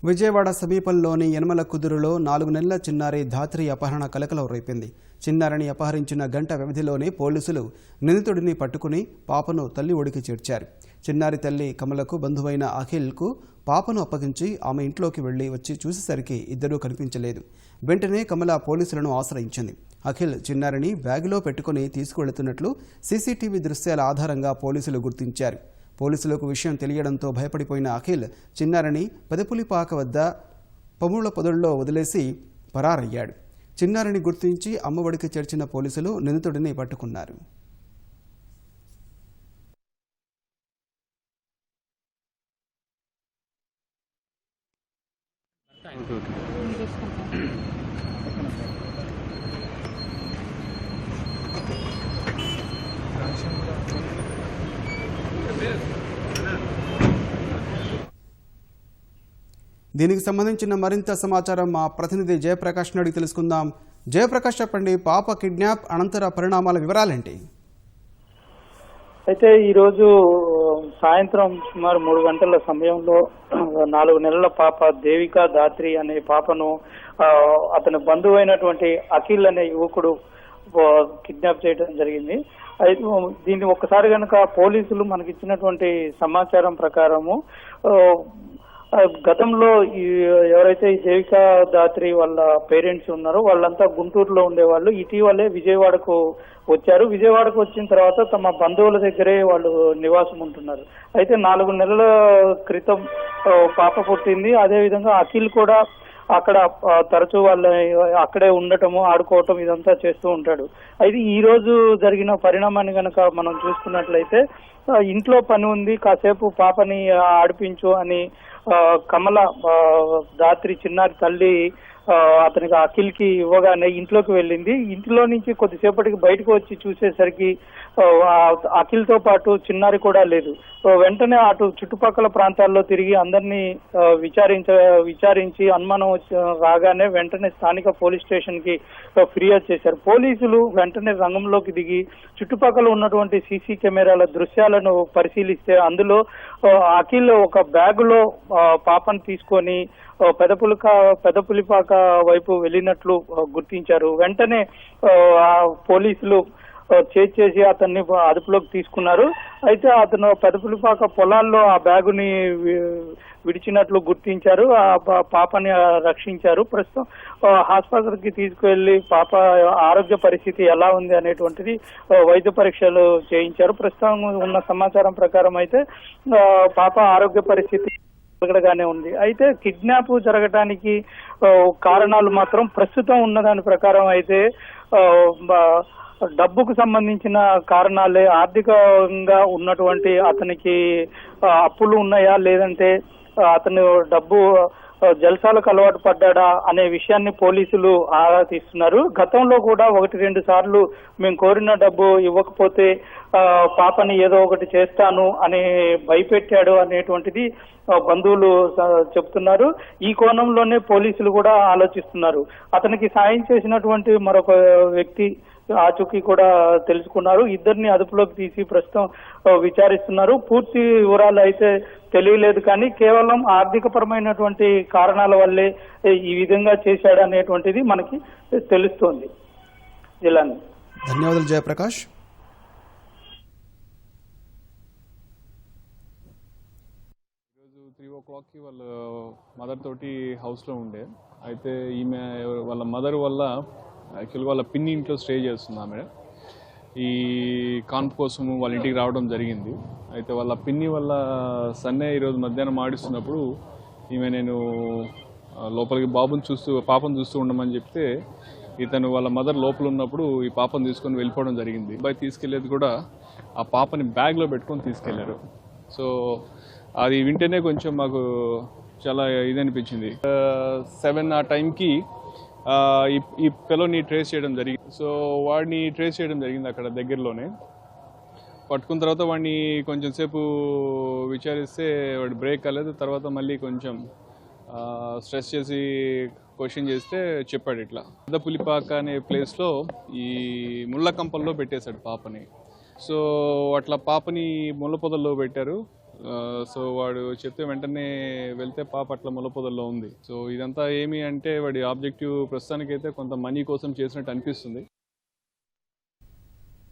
విజయవాడ సమీపంలోని యనమల కుదురులో 4 నెలల చిన్నారి ధాత్రి అపహరణ కలకలం రేపింది. చిన్నారిని అపహరించిన గంట వ్యవధిలోనే పోలీసులు నిందితుడిని పట్టుకుని పాపను తల్లి ఒడికి చేర్చారు. చిన్నారి తల్లి కమలకు బంధువైన అఖిల్కు పాపను అప్పగించి ఆమె ఇంట్లోకి వెళ్లి వచ్చి చూసేసరికి ఇద్దరూ కనిపించలేదు. వెంటనే కమల పోలీసులను ఆశ్రయించింది. అఖిల్ చిన్నారిని బ్యాగులో పెట్టుకుని తీసుకువెళుతున్నట్లు సీసీటీవీ దృశ్యాల ఆధారంగా పోలీసులు గుర్తించారు. పోలీసులకు విషయం తెలియడంతో భయపడిపోయిన అఖిల్ చిన్నారిని పెదపులిపాక వద్ద పముళ్ల పొదల్లో వదిలేసి పరారయ్యాడు. చిన్నారిని గుర్తించి అమ్మఒడికి చేర్చిన పోలీసులు నిందితుడిని పట్టుకున్నారు. దీనికి సంబంధించిన మరింత సమాచారం మా ప్రతినిధి జయప్రకాష్ అడిగి తెలుసుకుందాం. జయప్రకాష్, చెప్పండి, పాప కిడ్నాప్ అనంతర పరిణామాల వివరాలేంటి? అయితే ఈరోజు సాయంత్రం సుమారు 3 గంటల సమయంలో 4 నెలల పాప దేవికా ధాత్రి అనే పాపను అతని బంధువైనటువంటి అఖిల్ అనే యువకుడు కిడ్నాప్ చేయడం జరిగింది. అయితే దీన్ని ఒక్కసారి కనుక పోలీసులు మనకి ఇచ్చినటువంటి సమాచారం ప్రకారము గతంలో ఎవరైతే ఈ దేవికా ధాత్రి వాళ్ళ పేరెంట్స్ ఉన్నారో వాళ్ళంతా గుంటూరులో ఉండేవాళ్ళు. ఇటీవలే విజయవాడకు వచ్చారు. విజయవాడకు వచ్చిన తర్వాత తమ బంధువుల దగ్గరే వాళ్ళు నివాసం ఉంటున్నారు. అయితే 4 నెలల క్రితం పాప పుట్టింది. అదేవిధంగా అఖిల్ కూడా అక్కడ తరచూ వాళ్ళ అక్కడే ఉండటము, ఆడుకోవటం ఇదంతా చేస్తూ ఉంటాడు. అయితే ఈ రోజు జరిగిన పరిణామాన్ని కనుక మనం చూసుకున్నట్లయితే ఇంట్లో పని ఉంది, కాసేపు పాపని ఆడిపించు అని కమల ధాత్రి చిన్నారి తల్లి అతనికి అఖిల్ కి ఇవ్వగానే ఇంట్లోకి వెళ్ళింది. ఇంట్లో నుంచి కొద్దిసేపటికి బయటకు వచ్చి చూసేసరికి అఖిల్ తో పాటు చిన్నారి కూడా లేదు. వెంటనే అటు చుట్టుపక్కల ప్రాంతాల్లో తిరిగి అందరినీ విచారించి అనుమానం రాగానే వెంటనే స్థానిక పోలీస్ స్టేషన్ కి ఫిర్యాదు చేశారు. పోలీసులు వెంటనే రంగంలోకి దిగి చుట్టుపక్కల ఉన్నటువంటి సీసీ కెమెరాల దృశ్యాలను పరిశీలిస్తే అందులో అఖిల్ ఒక బ్యాగులో పాపను తీసుకొని పెదపులిపాక వైపు వెళ్ళినట్లు గుర్తించారు. వెంటనే పోలీసులు చేసి అతన్ని అదుపులోకి తీసుకున్నారు. అయితే అతను పెదపులిపాక పొలాల్లో ఆ బ్యాగుని విడిచినట్లు గుర్తించారు. ఆ పాపని రక్షించారు. ప్రస్తుతం హాస్పిటల్కి తీసుకువెళ్లి పాప ఆరోగ్య పరిస్థితి ఎలా ఉంది అనేటువంటిది వైద్య పరీక్షలు చేయించారు. ప్రస్తుతం ఉన్న సమాచారం ప్రకారం అయితే పాప ఆరోగ్య పరిస్థితి గానే ఉంది. అయితే కిడ్నాప్ జరగడానికి కారణాలు మాత్రం ప్రస్తుతం ఉన్న దాని ప్రకారం అయితే డబ్బుకు సంబంధించిన కారణాలే. ఆర్థికంగా ఉన్నటువంటి అతనికి అప్పులు ఉన్నాయా, లేదంటే అతను డబ్బు జల్సాలకు అలవాటు పడ్డా అనే విషయాన్ని పోలీసులు ఆరా తీస్తున్నారు. గతంలో కూడా 1-2 సార్లు మేము కోరిన డబ్బు ఇవ్వకపోతే పాపని ఏదో ఒకటి చేస్తాను అని భయపెట్టాడు అనేటువంటిది బంధువులు చెప్తున్నారు. ఈ కోణంలోనే పోలీసులు కూడా ఆలోచిస్తున్నారు. అతనికి సాయం చేసినటువంటి మరొక వ్యక్తి ఆచూకీ కూడా తెలుసుకున్నారు. ఇద్దరిని అదుపులోకి తీసి ప్రస్తుతం విచారిస్తున్నారు. పూర్తి వివరాలు అయితే తెలియలేదు, కానీ కేవలం ఆర్థికపరమైనటువంటి కారణాల వల్లే ఈ విధంగా చేశాడు అనేటువంటిది మనకి తెలుస్తోంది. జిల్లాని ధన్యవాదాలు జయప్రకాష్. ఈరోజు 3 o'clockకి వాళ్ళ మదర్ తోటి హౌస్లో ఉండే. అయితే ఈమె వాళ్ళ మదర్ వల్ల యాక్చువల్గా వాళ్ళ పిన్ని ఇంట్లో స్టే చేస్తుంది. ఆమె ఈ కాన్పు కోసం వాళ్ళ ఇంటికి రావడం జరిగింది. అయితే వాళ్ళ పిన్ని వాళ్ళ సన్నే ఈరోజు మధ్యాహ్నం ఆడిస్తున్నప్పుడు ఈమె నేను లోపలికి పాపను చూస్తూ ఉండమని చెప్తే ఇతను వాళ్ళ మదర్ లోపల ఉన్నప్పుడు ఈ పాపను తీసుకొని వెళ్ళిపోవడం జరిగింది. అబ్బాయి తీసుకెళ్లేది కూడా ఆ పాపని బ్యాగ్లో పెట్టుకొని తీసుకెళ్లారు. సో అది వింటేనే కొంచెం మాకు చాలా ఇది అనిపించింది. 7 ఆ టైంకి ఈ పిల్లని ట్రేస్ చేయడం జరిగింది. సో వాడిని ట్రేస్ చేయడం జరిగింది అక్కడ దగ్గరలోనే. పట్టుకున్న తర్వాత వాడిని కొంచెం సేపు విచారిస్తే వాడు బ్రేక్ కాలేదు. తర్వాత మళ్ళీ కొంచెం స్ట్రెస్ చేసి క్వశ్చన్ చేస్తే చెప్పాడు ఇట్లా పెదపులిపాక అనే ప్లేస్లో ఈ ముళ్ళ కంపల్లో పెట్టేశాడు పాపని. సో అట్లా పాపని ముళ్ళ పొదల్లో పెట్టారు. సో వాడు చెప్తే వెంటనే వెళ్తే పాప అట్లా మొలపొదల్లో ఉంది. సో ఇదంతా ఏమి అంటే వాడి ఆబ్జెక్టివ్ ప్రస్తుతానికైతే కొంత మనీ కోసం చేసినట్టు అనిపిస్తుంది.